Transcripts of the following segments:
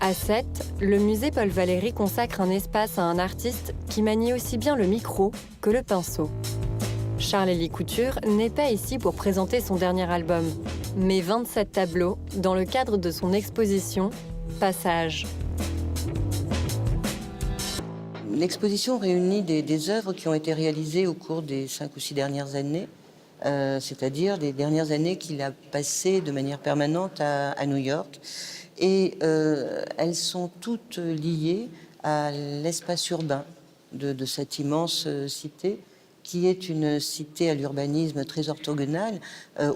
À Sète, le musée Paul Valéry consacre un espace à un artiste qui manie aussi bien le micro que le pinceau. Charles-Élie Couture n'est pas ici pour présenter son dernier album, mais 27 tableaux dans le cadre de son exposition « Passage ». L'exposition réunit des œuvres qui ont été réalisées au cours des 5 ou 6 dernières années, c'est-à-dire des dernières années qu'il a passées de manière permanente à New York. Et elles sont toutes liées à l'espace urbain de cette immense cité, qui est une cité à l'urbanisme très orthogonale,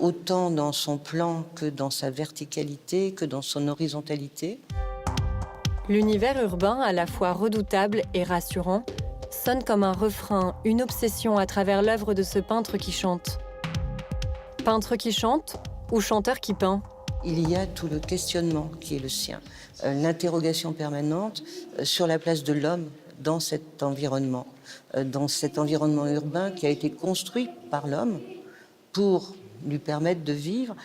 autant dans son plan que dans sa verticalité, que dans son horizontalité. L'univers urbain, à la fois redoutable et rassurant, sonne comme un refrain, une obsession à travers l'œuvre de ce peintre qui chante. Peintre qui chante ou chanteur qui peint? Il y a tout le questionnement qui est le sien, l'interrogation permanente sur la place de l'homme dans cet environnement urbain qui a été construit par l'homme pour lui permettre de vivre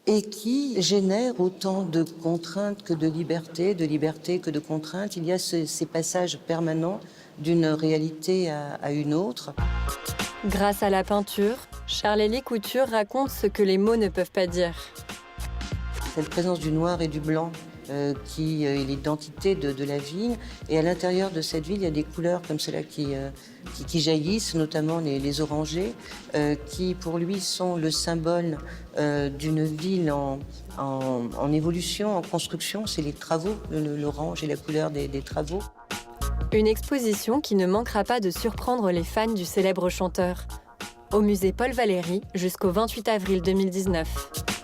et qui génère autant de contraintes que de liberté que de contraintes. Il y a ces passages permanents d'une réalité à une autre. Grâce à la peinture, Charles-Élie Couture raconte ce que les mots ne peuvent pas dire. Cette présence du noir et du blanc qui est l'identité de la ville. Et à l'intérieur de cette ville, il y a des couleurs comme celles-là qui jaillissent, notamment les orangés, qui pour lui sont le symbole d'une ville en évolution, en construction. C'est les travaux, l'orange et la couleur des travaux. Une exposition qui ne manquera pas de surprendre les fans du célèbre chanteur. Au musée Paul Valéry jusqu'au 28 avril 2019.